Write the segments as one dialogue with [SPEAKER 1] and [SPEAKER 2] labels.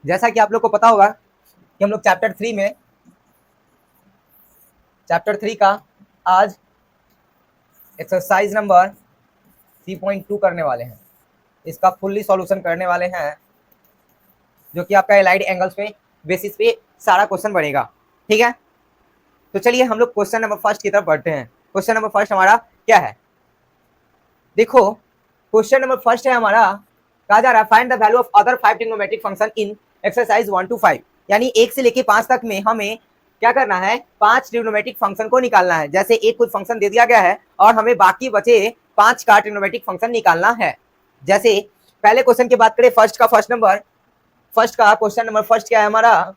[SPEAKER 1] जैसा कि आप लोग को पता होगा कि हम लोग चैप्टर 3 का आज एक्सरसाइज नंबर 3.2 करने वाले हैं। इसका फुल्ली सॉल्यूशन करने वाले हैं, जो कि आपका एलाइड एंगल्स पे बेसिस पे सारा क्वेश्चन बनेगा। ठीक है, तो चलिए हम लोग क्वेश्चन नंबर फर्स्ट की तरफ बढ़ते हैं। क्वेश्चन नंबर फर्स्ट हमारा क्या है? देखो, क्वेश्चन नंबर फर्स्ट है हमारा, कहा जा रहा है find the value of other 5 trigonometric function in exercise 1 to 5, यानी 1 से लेके 5 तक में हमें क्या करना है, 5 ट्रिग्नोमेट्रिक फंक्शन को निकालना है। जैसे एक कुछ फंक्शन दे दिया गया है और हमें बाकी बचे 5 का ट्रिग्नोमेट्रिक फंक्शन निकालना है। जैसे पहले क्वेश्चन की बात करें, फर्स्ट का क्वेश्चन नंबर फर्स्ट क्या है हमारा,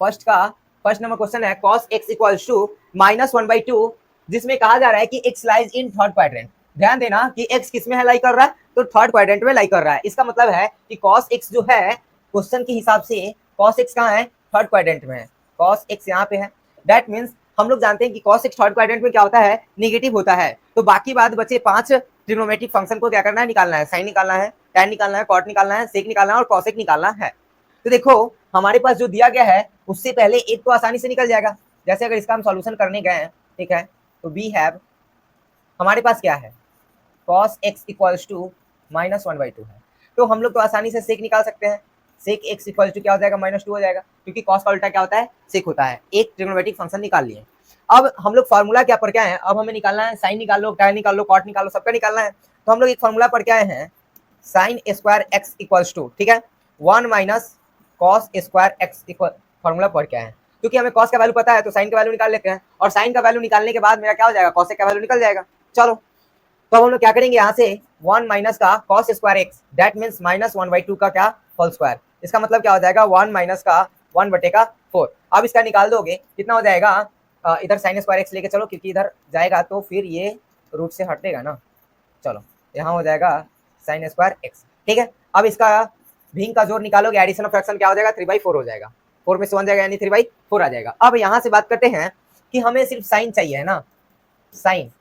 [SPEAKER 1] फर्स्ट नंबर क्वेश्चन है cos x इक्वल्स टू -1/2, जिसमें कहा जा रहा है कि x lies in third quadrant. ध्यान देना कि x किस में है लाई कर रहा है, तो थर्ड क्वाड्रेंट में लाई कर रहा है। इसका मतलब है कि cos x जो है क्वेश्चन के हिसाब से cos x कहाँ है, थर्ड क्वाड्रेंट में है। cos x यहाँ पे है, दैट मीन्स हम लोग जानते हैं कि cos x थर्ड क्वाड्रेंट में क्या होता है, निगेटिव होता है। तो बाकी बात बचे 5 ट्रिग्नोमेट्रिक फंक्शन को क्या करना है, निकालना है। साइन निकालना है, tan निकालना है, कॉट निकालना है, सेक निकालना है और cos निकालना है। तो देखो हमारे पास जो दिया गया है उससे पहले एक तो आसानी से निकल जाएगा। जैसे अगर इसका हम सॉल्यूशन करने गए हैं, ठीक है, तो वी हैव, हमारे पास क्या है, cos x इक्वल्स टू -1/2 है। तो हम लोग तो आसानी से सेक निकाल सकते हैं। सेक x इक्वल टू क्या हो जाएगा, -2 हो जाएगा, क्योंकि cos का उल्टा क्या होता है, सेक होता है। एक ट्रिग्नोमेट्रिक फंक्शन निकाल लिए। अब हम लोग फार्मूला क्या पर क्या है, अब हमें निकालना है साइन निकाल लो, tan निकाल लो, कॉट निकाल लो, सबका निकालना है। तो हम लोग एक फार्मूला पर क्या है, sine square X equals to, ठीक है, 1 minus cos square x equal, formula पर क्या है, क्योंकि हमें कॉस का वैल्यू पता है तो साइन का वैल्यू निकाल लेते हैं, और साइन का वैल्यू निकालने के बाद मेरा क्या हो जाएगा, कॉस का वैल्यू निकल जाएगा। चलो, तो हम लोग क्या करेंगे, यहाँ से 1 माइनस का cos square x, that means -1/2 का क्या, होल स्क्वायर। इसका मतलब क्या हो जाएगा, 1 माइनस का 1/4। अब इसका निकाल दोगे कितना हो जाएगा, इधर साइन स्क्वायर एक्स लेके चलो, क्योंकि इधर जाएगा तो फिर ये रूट से हटेगा ना। चलो, यहाँ हो जाएगा साइन स्क्वायर एक्स, ठीक है। अब इसका भिंग का जोड़ निकालोगे, एडिशन ऑफ फ्रैक्शन क्या हो जाएगा, 3/4 हो जाएगा। 4 में से 1 जाएगा यानी 3/4 आ जाएगा। अब यहाँ से बात करते हैं कि हमें सिर्फ साइन चाहिए है ना, साइन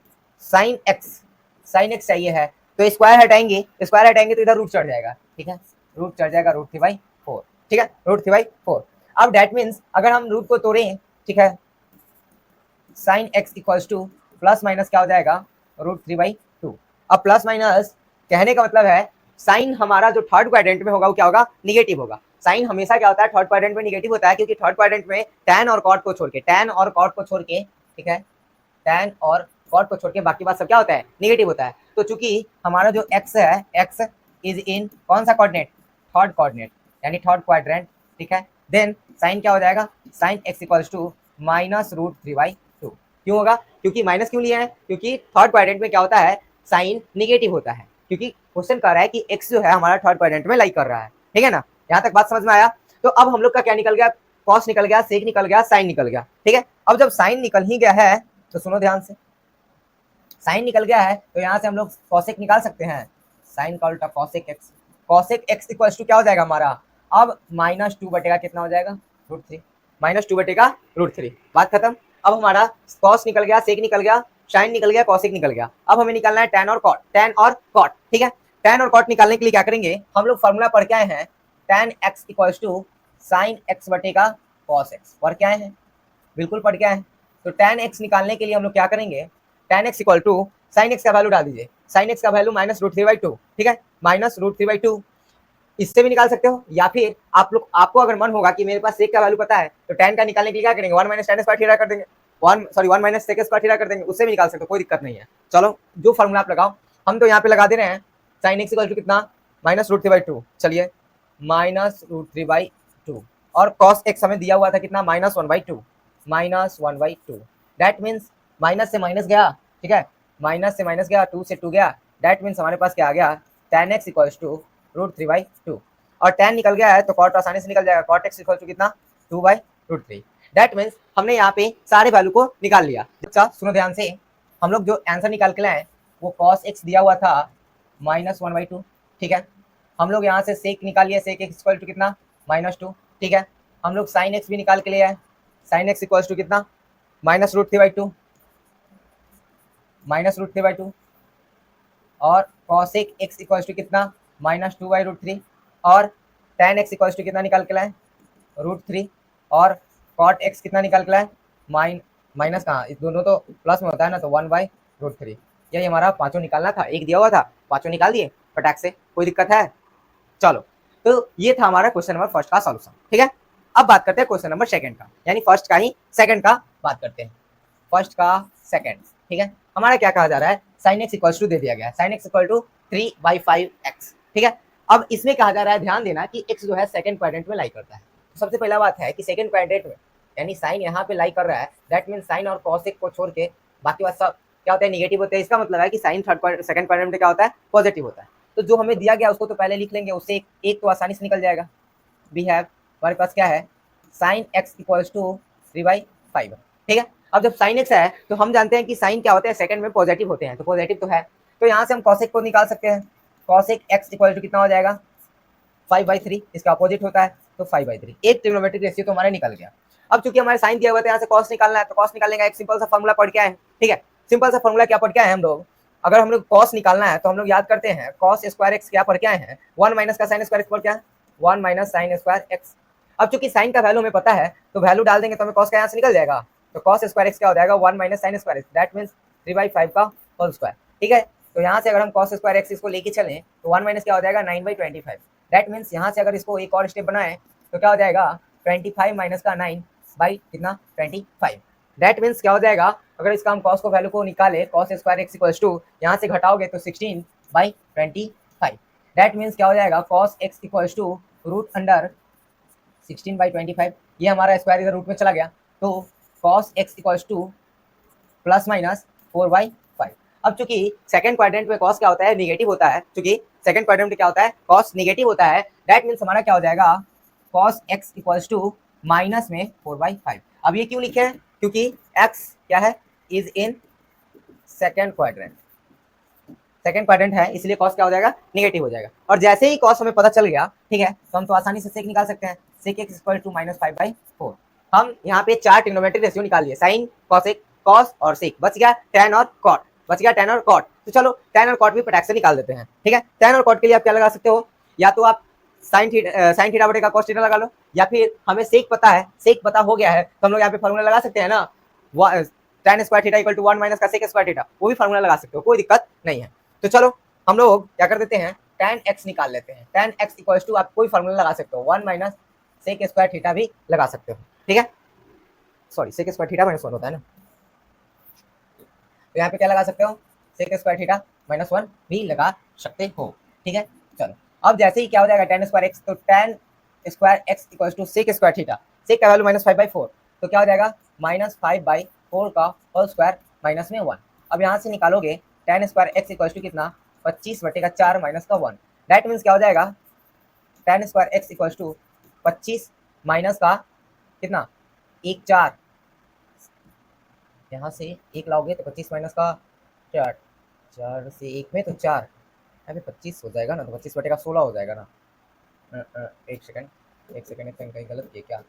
[SPEAKER 1] एक्स चाहिए है, तो स्क्वायर हटाएंगे तो इधर रूट चढ़ जाएगा, ठीक है, रूट चढ़ जाएगा √3/4, ठीक है, √3/4। अब डेट मीन्स अगर हम रूट को तोड़ें, ठीक है, sign x equals two plus minus क्या हो जाएगा, √3/2। अब प्लस माइनस कहने का मतलब है साइन हमारा जो थर्ड क्वाड्रेंट में होगा वो क्या होगा, निगेटिव होगा। साइन हमेशा क्या होता है, थर्ड क्वाड्रेंट में निगेटिव होता है, क्योंकि थर्ड क्वाड्रेंट में tan और cot को छोड़ के, ठीक है, tan और cot को छोड़ के बाकी बात सब क्या होता है, निगेटिव होता है। तो चूंकि हमारा जो x है, x इज इन कौन सा कोऑर्डिनेट, थर्ड कोऑर्डिनेट, यानी थर्ड क्वाड्रेंट, ठीक है, देन साइन क्या हो जाएगा, साइन x इक्वल्स टू -√3/2। क्यों होगा, क्योंकि माइनस क्यों लिया है, क्योंकि थर्ड क्वाड्रेंट में क्या होता है, साइन निगेटिव होता है, क्योंकि क्वेश्चन कह रहा है कि x जो है हमारा थर्ड क्वाड्रेंट में लाई कर रहा है, ठीक है ना। यहाँ तक बात समझ में आया। तो अब हम लोग का क्या निकल गया, कॉस निकल गया, सेक निकल गया, साइन निकल गया, ठीक है। अब जब साइन निकल ही गया है तो सुनो ध्यान से, साइन निकल गया है तो यहाँ से हम लोग कॉसेक निकाल सकते हैं। साइन का उल्टा कॉसेक एक्स इक्वल्स टू क्या हो जाएगा हमारा, अब -2 कितना हो जाएगा, √3, -2/√3, बात खत्म। अब हमारा कॉस निकल गया, सेक निकल गया, साइन निकल गया, कॉसेक निकल गया। अब हमें निकालना है tan और कॉट, ठीक है। tan और कॉट निकालने के लिए क्या करेंगे, हम लोग फॉर्मूला पढ़ के आए हैं, tan x equals to sine x/cos x, पढ़ के आए हैं, बिल्कुल पढ़ के आए हैं। तो tan x निकालने के लिए हम लोग क्या करेंगे, tan x equal to sine X का वैल्यू डाल दीजिए, साइन एक्स का वैल्यू -√3/2, ठीक है, -√3/2। इससे भी निकाल सकते हो, या फिर आपको अगर मन होगा कि मेरे पास सेक का वैल्यू पता है तो tan का निकालने के लिए क्या करेंगे, 1 - tan स्क्वायर कर देंगे, 1 - सेक स्क्वायर कर देंगे, उससे भी निकाल सकते हो, कोई दिक्कत नहीं है। चलो, जो फॉर्मूला आप लगाओ, हम तो यहाँ पे लगा दे रहे हैं साइन एक्स इक्वल टू कितना, -√3/2, चलिए -√3/2, और कॉस एक्स हमें दिया हुआ था कितना, -1/2, दैट मीन्स माइनस से माइनस गया, ठीक है, माइनस से माइनस गया, 2 से 2 गया, दैट मीन्स हमारे पास क्या आ गया, tan x इक्वल्स टू √3/2, और tan निकल गया है तो cot आसानी से निकल जाएगा, cot x इक्वल टू कितना, 2/√3, दैट मीन्स हमने यहाँ पे सारे वैल्यू को निकाल लिया। अच्छा सुनो ध्यान से, हम लोग जो आंसर निकाल के लाए वो cos x दिया हुआ था -1/2, ठीक है, हम लोग यहाँ से सेक निकाल लिया, सेक x इक्वल टू कितना, -2, ठीक है, हम लोग साइन x भी निकाल के लिए आए, साइन x इक्वल टू कितना, -√3/2, और cosec x इक्वल टू कितना, -2/√3 और tan x इक्वल्स टू कितना निकाल के लाए √3 और cot x कितना निकाल के लाए माइनस कहाँ, इस दोनों तो प्लस में होता है ना, तो 1/√3। यही हमारा पांचों निकालना था, एक दिया हुआ था, पांचों निकाल दिए फटाक से, कोई दिक्कत है? चलो, तो ये था हमारा क्वेश्चन नंबर फर्स्ट का सॉल्यूशन। ठीक है, अब बात करते हैं क्वेश्चन नंबर सेकंड का, यानी फर्स्ट का ही सेकंड का बात करते हैं, फर्स्ट का सेकंड। ठीक है, हमारा क्या कहा जा रहा है, साइन एक्स इक्वल टू दे दिया गया है, sign x equal to 3/5x। ठीक है, अब इसमें कहा जा रहा है, ध्यान देना कि x जो है सेकंड क्वाड्रेंट में लाई करता है। तो सबसे पहला बात है कि सेकंड क्वाड्रेंट में यानी साइन यहाँ पे लाई कर रहा है, दैट मीन साइन और cos को छोड़ के बाकी बात सब क्या होता है, निगेटिव होते हैं। इसका मतलब है कि साइन सेकंड क्वाड्रेंट में क्या होता है, पॉजिटिव होता है। तो जो हमें दिया गया उसको तो पहले लिख लेंगे, उससे एक तो आसानी से निकल जाएगा। वी हैव, हमारे पास क्या है, साइन एक्स इक्वल्स टू 3/5। ठीक है, अब जब साइन एक्स है तो हम जानते हैं कि साइन क्या होते हैं, सेकंड में पॉजिटिव होते हैं, तो पॉजिटिव तो है, तो यहाँ से हम कॉसेक को निकाल सकते हैं। कॉसेक एक्स इक्वल टू कितना हो जाएगा, 5/3, इसका अपोजिट होता है तो 5/3। एक ट्रिग्नोमेट्रिक रेशियो तो हमारे निकल गया। अब चूंकि हमारे साइन दिया हुआ था, यहाँ से कॉस निकालना है, तो कॉस निकालने का एक सिंपल सा फॉर्मूला पढ़ के आए। ठीक है, सिंपल सा फॉर्मूला क्या पढ़ के आए हम लोग, अगर हम लोग कॉस निकालना है तो हम लोग याद करते हैं कॉस स्क्वायर एक्स क्या पढ़ के आए हैं, 1 माइनस का साइन स्क्वायर एक्स पढ़ के आए, 1 माइनस साइन स्क्वायर एक्स। अब चूंकि साइन का वैल्यू हमें पता है तो वैल्यू डाल देंगे तो हमें कॉस का यहाँ से निकल जाएगा, तो कॉस स्क्वायर एक्स क्या हो जाएगा, 1 minus sign square x, that means 3/5 का होल स्क्वायर। ठीक है, तो यहाँ से अगर हम कॉस स्क्वायर एक्स इसको लेके चलें तो 1 माइनस क्या हो जाएगा, 9/25। दैट मीन्स यहाँ से अगर इसको एक और स्टेप बनाए तो क्या हो जाएगा, 25 माइनस का 9 बाई कितना 25। दैट मीन्स क्या हो जाएगा, अगर इसका हम कॉस को वैल्यू को निकाले, cos square X equals to यहाँ से घटाओगे तो 16/25। दैट मीन्स क्या हो जाएगा, cos X equals to root under 16/25। ये हमारा स्क्वायर इधर रूट में चला गया, तो cos X equals two plus minus 4/5। अब चूंकि सेकंड क्वाड्रेंट में कॉस क्या होता है, निगेटिव होता है, चूंकि सेकंड क्वाड्रेंट में क्या होता है, कॉस निगेटिव होता है, दैट मीन्स हमारा क्या हो जाएगा, cos X equals to minus में 4/5। अब ये क्यों लिखे हैं, क्योंकि एक्स क्या है, is in second quadrant, second quadrant है, इसलिए कॉस क्या हो जाएगा, नेगेटिव हो जाएगा। और जैसे ही कॉस हमें पता चल गया, ठीक है, तो हम तो आसानी से सेक निकाल सकते हैं, सेक एक्स इक्वल टू -5/4। हम यहाँ पे चार ट्रिग्नोमेट्रिक रेशियो निकाल लिए, साइन, कॉसेक, कॉस और सेक, बच गया टैन और कॉट, बच गया टैन और कॉट। तो चलो टैन और कॉट भी पटाख से निकाल देते हैं। ठीक है, टैन और कॉट के लिए आप क्या लगा सकते हो, या तो आप साइन थीटा बटे का कॉस थीटा लगा लो, या फिर हमें सेक पता है, सेक पता हो गया है तो हम लोग यहाँ पे फॉर्मूला लगा सकते हैं ना, tan square theta equal to 1 minus का सेक स्क्वायर थीटा, वो भी फॉर्मूला लगा सकते हो, कोई दिक्कत नहीं है। तो चलो हम लोग क्या कर देते हैं, tan x निकाल लेते हैं। tan x इक्वल्स टू आप कोई फॉर्मूला लगा सकते हो, 1 माइनस सेक स्क्वायर थीटा भी लगा सकते हो। ठीक है, सॉरी सेक स्क्वायर थीटा -1 होता है ना, तो यहाँ पे क्या लगा सकते हो, सेक स्क्वायर थीटा -1 भी लगा सकते हो। ठीक है, चलो अब जैसे ही क्या हो जाएगा tan स्क्वायर x, तो tan square x equals to sec square theta, sec का वैल्यू -5/4, तो क्या हो जाएगा, -5/4 का होल स्क्वायर माइनस में 1। अब यहाँ से निकालोगे tan square x equals to कितना, 25/4 माइनस का 1। दैट मीन्स क्या हो जाएगा, tan square x equals to 25 minus का कितना, 1 4, यहाँ से 1 लाओगे तो 25 माइनस का 4, 4 से 1 में तो 4, यहाँ पे 25 हो जाएगा ना, तो 25/16 हो जाएगा ना। एक सेकंड कहीं गलत किया क्या,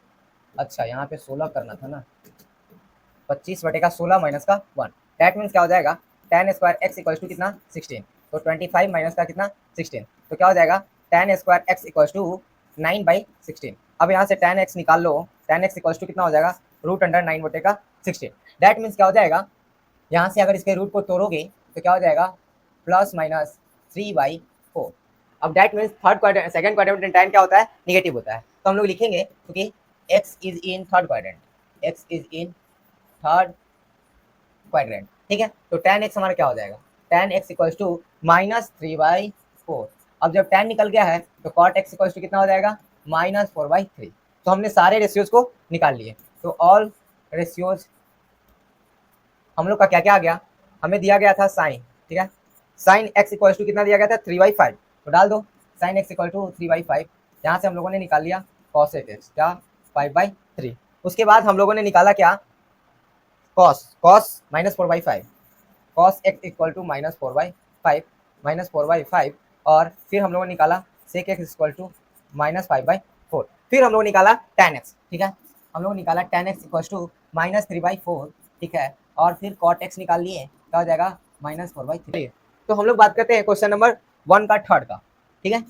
[SPEAKER 1] अच्छा यहाँ पे 16 करना था ना, 25/16 माइनस का 1। दैट मीन्स क्या हो जाएगा, tan square x equals to कितना 16, तो 25 माइनस का कितना 16, तो क्या हो जाएगा, tan square x equals to 9/16। अब यहाँ से tan x निकाल लो, tan x इक्वल्स टू कितना हो जाएगा, रूट अंडर 9/16। दैट मीन्स क्या हो जाएगा, यहाँ से अगर इसके रूट को तोड़ोगे तो क्या हो जाएगा, प्लस माइनस 3/4। अब that means third quadrant, second quadrant में tan क्या होता है, निगेटिव होता है, तो हम लोग लिखेंगे क्योंकि x is in third quadrant, x is in third quadrant. ठीक है, तो tan x हमारा क्या हो जाएगा, tan x इक्वल्स टू -3/4। अब जब tan निकल गया है तो cot x इक्वल्स टू कितना हो जाएगा, -4/3। तो हमने सारे रेशियोज को निकाल लिए, तो ऑल रेशियोज हम लोग का क्या क्या आ गया, हमें दिया गया था साइन, ठीक है, साइन x इक्वल्स टू कितना दिया गया था, 3/5, तो डाल दो साइन x इक्वल टू 3/5। यहाँ से हम लोगों ने निकाल लिया cos x क्या 5/3। उसके बाद हम लोगों ने निकाला क्या, cos -4/5, cos x equal to -4/5 और फिर हम लोगों ने निकाला sec x इक्वल टू -5/4। फिर हम लोगों ने निकाला tan x, ठीक है, हम लोग निकाला tan x इक्वल टू -3/4, ठीक है, और फिर cot x निकाल लिए, क्या हो जाएगा, -4/3। तो हम लोग बात करते हैं क्वेश्चन नंबर 1 का थर्ड का। ठीक है,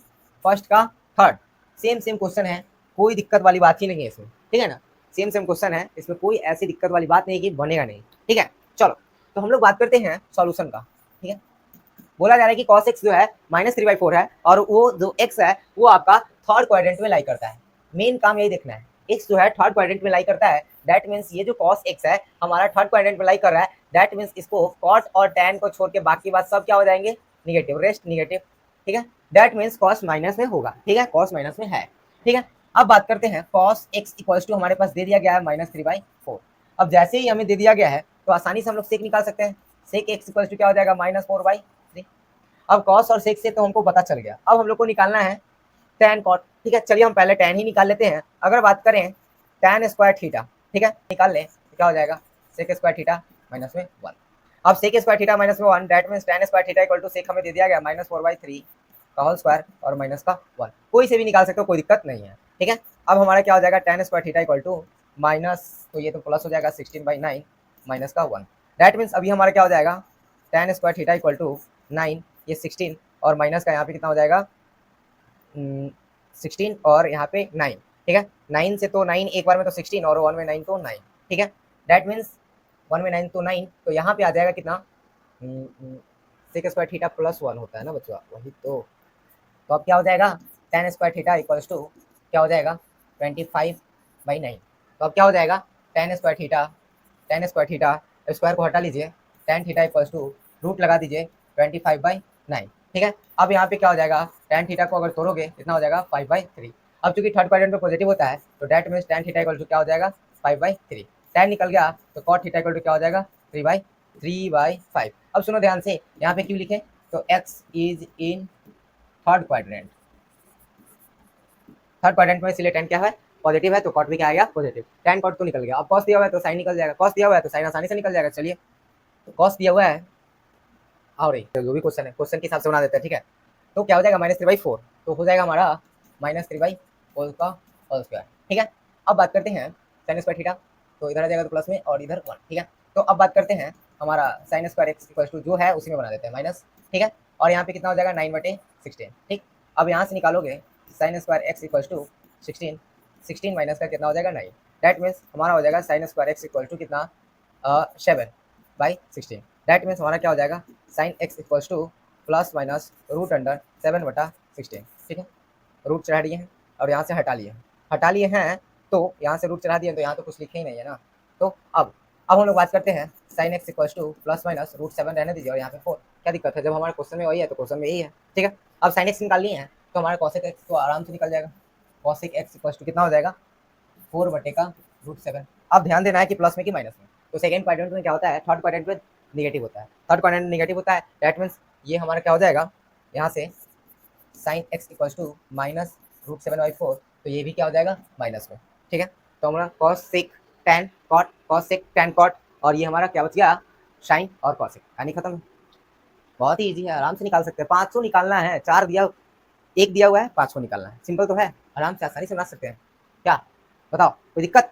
[SPEAKER 1] फर्स्ट का थर्ड सेम सेम क्वेश्चन है, कोई दिक्कत वाली बात ही नहीं है इसमें, ठीक है ना, सेम सेम क्वेश्चन है, इसमें कोई ऐसी दिक्कत वाली बात नहीं कि बनेगा नहीं, ठीक है। चलो तो हम लोग बात करते हैं सॉल्यूशन का, ठीक है। बोला जा रहा है कि cos x जो है -3/4 है और वो जो x है वो आपका थर्ड क्वाड्रेंट में लाई करता है। मेन काम यही देखना है, x जो है थर्ड क्वाड्रेंट में लाई करता है, दैट मीन्स ये जो cos x है हमारा थर्ड क्वाड्रेंट में लाई कर रहा है, दैट मीन्स इसको cot और tan को छोड़ के बाकी बात सब क्या हो जाएंगे, निगेटिव, रेस्ट निगेटिव, ठीक है। दैट मीन्स cos माइनस में होगा, ठीक है, cos माइनस में है, ठीक है। अब बात करते हैं cos x इक्वल्स टू हमारे पास दे दिया गया है -3/4। अब जैसे ही हमें दे दिया गया है तो आसानी से हम लोग सेक निकाल सकते हैं, सेक x इक्वल्स टू क्या हो जाएगा -4/3। अब cos और sec से तो हमको पता चल गया, अब हम लोग को निकालना है tan cot, ठीक है। चलिए हम पहले tan ही निकाल लेते हैं। अगर बात करें tan स्क्वायर थीटा, ठीक है, निकाल लें तो क्या हो जाएगा sec स्क्वायर थीटा -1। अब sec square theta -1 that means tan square theta equal to sec हमें दे दिया गया -4/3 का होल स्क्वायर और माइनस का 1, कोई से भी निकाल सकते हो, कोई दिक्कत नहीं है, ठीक है। अब हमारा क्या हो जाएगा tan square theta equal to minus, तो ये तो प्लस हो जाएगा 16/9 माइनस का 1, दैट मीन्स अभी हमारा क्या हो जाएगा tan square theta equal to 9, ये 16 और माइनस का यहाँ पे कितना हो जाएगा 16 और यहाँ पे 9, ठीक है। 9 से तो 9 एक बार में तो 16 और 1 में 9 तो 9, ठीक है। दैट मीन्स 1 में 9 तो 9, तो यहाँ पे आ जाएगा कितना सेक स्क्वायर थीटा +1 होता है ना बच्चों, वही तो अब क्या हो जाएगा tan square theta equals to क्या हो जाएगा 25/9। तो अब क्या हो जाएगा tan स्क्वायर थीटा स्क्वायर को हटा लीजिए, tan theta equals to root लगा दीजिए 25/9, ठीक है। अब यहाँ पे क्या हो जाएगा tan थीटा को अगर तोड़ोगे कितना हो जाएगा 5/3। अब चूंकि थर्ड क्वाड्रेंट में पॉजिटिव होता है तो that means tan theta equal to क्या हो जाएगा 5/3, tan निकल गया तो cot थीटा इक्वल टू क्या हो जाएगा 3/5। अब सुनो ध्यान से, यहाँ पे क्यों लिखे, तो x is in third quadrant, third quadrant में इसलिए tan क्या है पॉजिटिव है, तो cot भी क्या आएगा पॉजिटिव, tan cot तो निकल गया। अब cos दिया हुआ है तो sin निकल जाएगा, cos दिया हुआ है तो sin आसानी से निकल जाएगा। चलिए तो cos दिया हुआ है और तो जो भी क्वेश्चन है क्वेश्चन के हिसाब से बना देते हैं, ठीक है। तो क्या हो जाएगा -3/4, तो हो जाएगा हमारा -3/4 का होल स्क्वायर, ठीक है। अब बात करते हैं sin स्क्वायर थीटा, तो इधर आ जाएगा तो प्लस में और इधर 1, ठीक है। तो अब बात करते हैं हमारा sin square x equal to जो है उसी में बना देते हैं माइनस, ठीक है। और यहाँ पे कितना हो जाएगा 9/16, ठीक। अब यहाँ से निकालोगे sin square x equal to 16 minus का कितना हो जाएगा 9, दैट मीन्स हमारा हो जाएगा sin square x equal to कितना 7/16, दैट मीन्स हमारा क्या हो जाएगा sin x इक्वल्स टू ±√7/16, ठीक है। रूट चढ़ा दिए हैं और यहाँ से हटा लिए हैं तो यहाँ से रूट चढ़ा दिए तो यहाँ तो कुछ लिखे ही नहीं है ना। तो अब हम लोग बात करते हैं sin x इक्वल्स टू ±√7 रहने दीजिए और यहाँ पे 4, क्या दिक्कत है, जब हमारे क्वेश्चन में वही है तो क्वेश्चन में यही है, ठीक है। अब sin x निकाल लिए हैं तो हमारा cos x तो आराम से निकल जाएगा, cos x इक्वल्स टू कितना हो जाएगा 4/√7। अब ध्यान देना है कि प्लस में कि माइनस में, तो सेकंड क्वाड्रेंट में क्या होता है थर्ड क्वाड्रेंट में निगेटिव होता है, थर्ड क्वाड्रेंट निगेटिव होता है, दैट मीन्स ये हमारा क्या हो जाएगा यहाँ से sin x इक्वल्स टू -√7/4, तो ये भी क्या हो जाएगा माइनस में, ठीक है। तो हमारा cos sec tan cot और ये हमारा क्या बच गया sin और cos sec, कहानी खत्म। बहुत ही इजी है, आराम से निकाल सकते हैं, 500 निकालना है, 4 दिया 1 दिया हुआ है 500 निकालना है, सिंपल तो है, आराम से आसानी से बना सकते हैं, क्या बताओ कोई दिक्कत।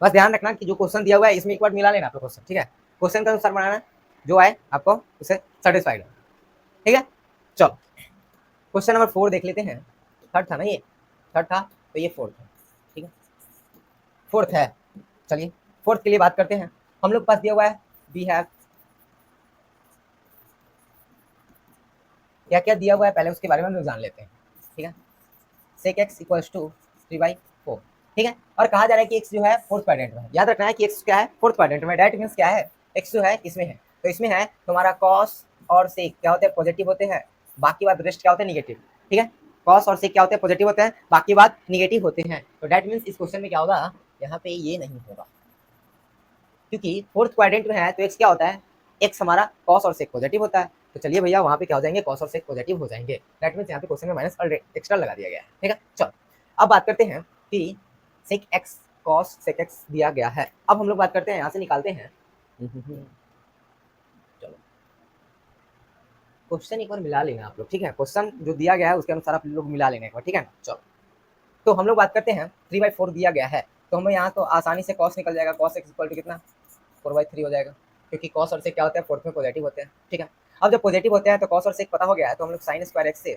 [SPEAKER 1] बस ध्यान रखना कि जो क्वेश्चन दिया हुआ है इसमें एक बार मिला लेना आपको क्वेश्चन, ठीक है, क्वेश्चन के अनुसार बनाना, जो आए आपको उसे सेटिस्फाइड है, ठीक है। चलो क्वेश्चन नंबर 4 देख लेते हैं, थर्ड था ना ये, थर्ड था तो ये फोर्थ है, ठीक है, फोर्थ है। चलिए फोर्थ के लिए बात करते हैं, हम लोग पास दिया हुआ है वी हैव, क्या क्या दिया हुआ है पहले उसके बारे में हम लोग जान लेते हैं, ठीक है। sec x इक्वल्स टू 3/4, ठीक है। और कहा जा रहा है कि x जो है फोर्थ क्वाड्रेंट में है, याद रखना है कि x क्या है फोर्थ क्वाड्रेंट में, दैट मींस क्या है x जो है इसमें है, तो इसमें है तो हमारा cos और sec क्या होते हैं पॉजिटिव होते हैं, बाकी बात रेस्ट क्या होते हैं निगेटिव, ठीक है। cos और sec क्या होते हैं पॉजिटिव होते हैं, बाकी बात निगेटिव होते हैं, तो दैट मींस इस क्वेश्चन में क्या होगा यहाँ पे ये नहीं होगा, क्योंकि फोर्थ क्वाड्रेंट में है तो x क्या होता है x हमारा cos और sec पॉजिटिव होता है, तो चलिए भैया वहाँ पे क्या हो जाएंगे cos और sec पॉजिटिव हो जाएंगे, दैट मींस यहाँ पे क्वेश्चन में माइनस एक्स्ट्रा लगा दिया गया है, ठीक है। चलो अब बात करते हैं कि sec x cos sec x दिया गया है, अब हम लोग बात करते हैं यहाँ से निकालते हैं, चलो क्वेश्चन एक बार मिला लेना आप लोग, ठीक है, क्वेश्चन जो दिया गया है उसके अनुसार आप लोग मिला लेना एक बार, ठीक है। चलो तो हम लोग बात करते हैं 3/4 दिया गया है, तो हमें यहाँ तो आसानी से cos निकल जाएगा, cos x इक्वल टू कितना 4/3 हो जाएगा, क्योंकि cos और sec क्या होता है फोर्थ में पॉजिटिव होते हैं, ठीक है। अब जब पॉजिटिव होते हैं तो कॉस और सेक पता हो गया है, तो हम लोग साइन स्क्वायर एक्स से,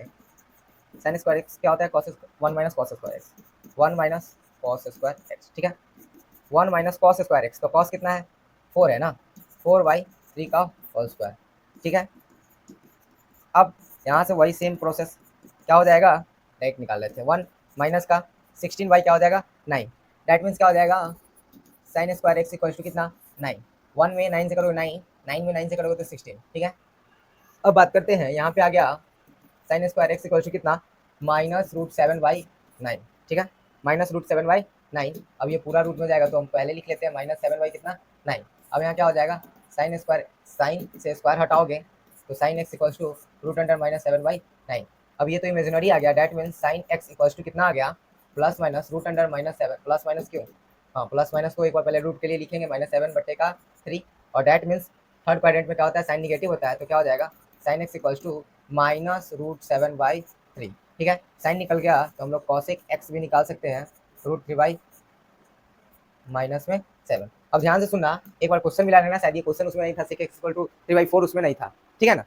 [SPEAKER 1] साइन स्क्वायर एक्स क्या होता है, cos 1 minus cos square x, 1 minus cos square x, ठीक है, 1 माइनस कॉस स्क्वायर एक्स, तो कॉस कितना है 4 है ना, 4/3 का होल स्क्वायर, ठीक है। अब यहाँ से वही सेम प्रोसेस क्या हो जाएगा, डायरेक्ट निकाल लेते हैं, 1 माइनस का 16 क्या हो जाएगा 9, डैट मीन्स क्या हो जाएगा sine square x equal to कितना 9, 1 में 9 से करोगे 9, 9 में 9 से करोगे तो 16, ठीक है। अब बात करते हैं, यहाँ पे आ गया sine square x equal to कितना -√7/9, ठीक है, -√7/9। अब ये पूरा रूट में जाएगा तो हम पहले लिख लेते हैं -7 कितना 9। अब यहाँ क्या हो जाएगा साइन स्क्वायर, साइन से स्क्वायर हटाओगे तो साइन एक्स इक्वल टू √7/9। अब ये तो इमेजिनरी आ गया, that means sine x equal to कितना आ गया प्लस माइनस √7, प्लस माइनस क्यों, हाँ प्लस माइनस को एक बार पहले रूट के लिए लिखेंगे -7/3, और डैट मीन्स थर्ड क्वाड्रेंट में क्या होता है साइन निगेटिव होता है, तो क्या हो जाएगा साइन एक्स इक्वल टू -√7/3, ठीक है। साइन निकल गया तो हम लोग कॉसेक एक्स भी निकाल सकते हैं, √3/-7। अब ध्यान से सुनना, एक बार क्वेश्चन मिला लेना, शायद ये क्वेश्चन उसमें नहीं था, सेक एक्स इक्वल टू 3/4 उसमें नहीं था, ठीक है ना,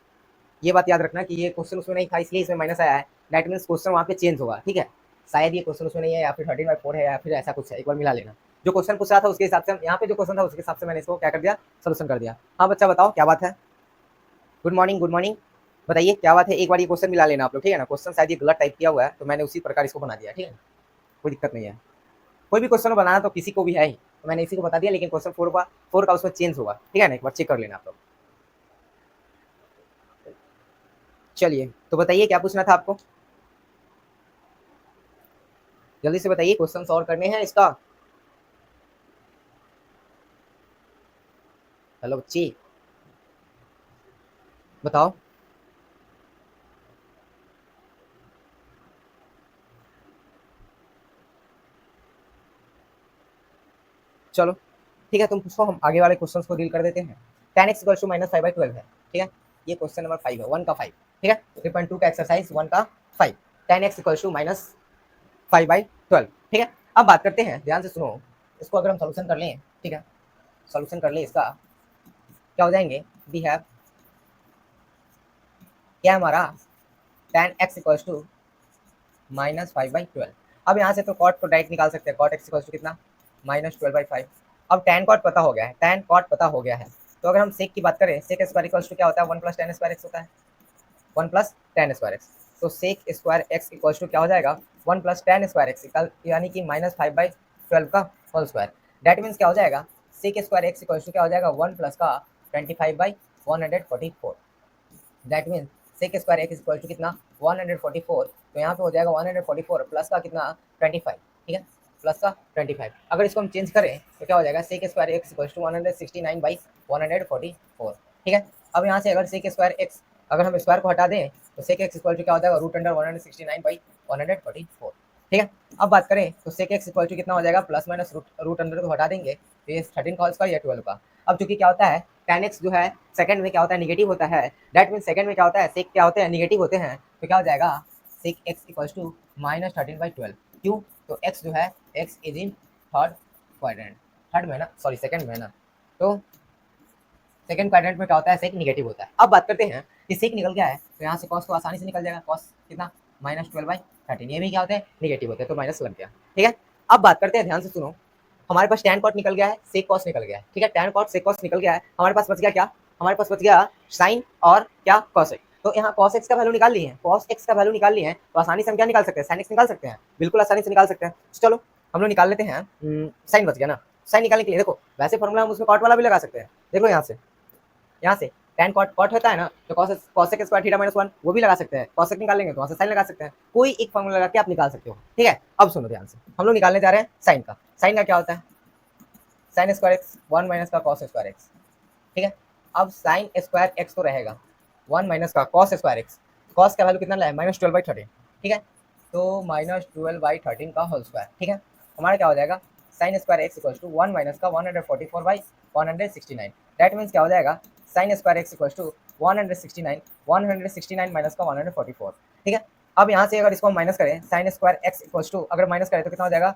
[SPEAKER 1] ये बात याद रखना कि ये क्वेश्चन उसमें नहीं था इसलिए इसमें माइनस आया है, दैट मीन्स क्वेश्चन वहाँ पे चेंज होगा, ठीक है। शायद ये क्वेश्चन उसमें नहीं है या फिर 13/4 है या फिर ऐसा कुछ है, एक बार मिला लेना। जो क्वेश्चन पूछ रहा था उसके हिसाब से, यहाँ पे जो क्वेश्चन था उसके हिसाब से मैंने इसको क्या कर दिया, सोल्यूशन कर दिया। हाँ बच्चा बताओ क्या बात है, गुड मॉर्निंग, गुड मॉर्निंग, बताइए क्या बात है, एक बार ये क्वेश्चन मिला लेना आप लोग, ठीक है ना। क्वेश्चन शायद ये गलत टाइप किया हुआ है तो मैंने उसी प्रकार इसको बना दिया, ठीक है, कोई दिक्कत नहीं है। कोई भी क्वेश्चन बनाना तो किसी को भी है ही, तो मैंने इसी को बता दिया, लेकिन क्वेश्चन 4 का उसमें चेंज होगा, ठीक है ना, एक बार चेक कर लेना आप लोग। चलिए तो बताइए क्या पूछना था आपको, जल्दी से बताइए, क्वेश्चन सॉल्व करने हैं इसका। हेलो बच्ची बताओ। चलो ठीक है, तुम पूछो, हम आगे वाले क्वेश्चंस को डील कर देते हैं। tan x इक्वल टू -5/12 है, ठीक है, ये क्वेश्चन नंबर 5 है, 1 का 5, ठीक है, 3.2 का एक्सरसाइज 1 का 5, tan x इक्वल टू -5/12, ठीक है। अब बात करते हैं, ध्यान से सुनो, इसको अगर हम सोल्यूशन कर लें, ठीक है, सोल्यूशन कर ले इसका, क्या हो जाएंगे, वी हैव क्या हमारा tan x इक्वल टू -5/12। अब यहाँ से तो कॉट को डायरेक्ट निकाल सकते हैं, कॉट x इक्वल टू कितना -12/5। अब tan कॉट पता हो गया है, tan कॉट पता हो गया है, तो अगर हम सेक की बात करें, सेक स्क्वायर इक्वल टू क्या होता है 1 + tan स्क्वायर x होता है, 1 + tan स्क्वायर x, तो sec square x equal to क्या हो जाएगा 1 + tan स्क्वायर x, यानी कि -5/12 का होल स्क्वायर। डैट मीन्स क्या हो जाएगा sec square x equal to क्या हो जाएगा 1 प्लस का 25/144, that means sec square x equal to कितना 144, तो यहाँ पे हो जाएगा 144 प्लस का कितना 25, ठीक है, प्लस का 25। अगर इसको हम चेंज करें तो क्या हो जाएगा sec square x equal to 169/144, ठीक है। अब यहाँ से अगर सेक स्क्वायर एक्स, अगर हम स्क्वायर को हटा दें तो सेक एक्स इक्वल टू क्या हो जाएगा √169/144, ठीक है। अब बात करें तो सेक एक्स इक्वल टू कितना हो जाएगा प्लस माइनस रूट अंडर को हटा देंगे तो ये 13 का होल स्क्वायर या 12 का। अब चूंकि क्या होता है tan x जो है सेकंड में क्या होता है नेगेटिव होता है, दैट मीन सेकंड में क्या होता है सेक क्या होते हैं नेगेटिव होते हैं, तो क्या हो जाएगा सेक x इक्वल्स टू -13/12। क्यों, तो x जो है x is in third quadrant, third में ना, सॉरी सेकंड में ना, तो सेकंड क्वाड्रेंट में क्या होता है सेक नेगेटिव होता है। अब बात करते हैं कि सेक निकल गया है तो यहाँ से कॉस तो आसानी से निकल जाएगा, कॉस कितना -12/13, ये भी क्या होते हैं नेगेटिव होते हैं, तो माइनस लग गया, ठीक है। अब बात करते हैं, ध्यान से सुनो, हमारे पास tan cot निकल गया है, sec cos निकल गया है, ठीक है, tan cot sec cos निकल गया है, हमारे पास बच गया क्या, हमारे पास बच गया sin और क्या cos x। तो यहाँ cos x का वैल्यू निकाल लिए हैं, cos x का वैल्यू निकाल लिए हैं, तो आसानी से हम क्या निकाल सकते हैं sin x निकाल सकते हैं, बिल्कुल आसानी से निकाल सकते हैं। चलो हम लोग निकाल लेते हैं, sin बच गया ना, sin निकालने के लिए देखो वैसे फॉर्मूला हम उसमें cot वाला भी लगा सकते हैं, देखो यहाँ से tan cot cot होता है ना, तो cos x स्क्वायर थीटा -1 वो भी लगा सकते हैं, cos x निकाल लेंगे तो वहाँ से sin लगा सकते हैं, कोई एक फॉर्मूला लगा के आप निकाल सकते हो, ठीक है। अब सुनो ध्यान से, हम लोग निकालने जा रहे हैं sin का, sin का क्या होता है साइन स्क्वायर एक्स 1 माइनस का कॉस स्क्वायर एक्स, ठीक है। अब साइन स्क्वायर एक्स तो रहेगा 1 माइनस का कॉस स्क्वायर एक्स, कॉस का वैल्यू कितना लाया -12/13, ठीक है, तो -12/13 का होल स्क्वायर, ठीक है। हमारा क्या हो जाएगा sine square x equal to 1 minus का 144/169, दैट मीन्स क्या हो जाएगा sine square x equal to 169 minus का 144, ठीक है। अब यहाँ से अगर इसको हम माइनस करें sine square x equal to, अगर माइनस करें तो कितना हो जाएगा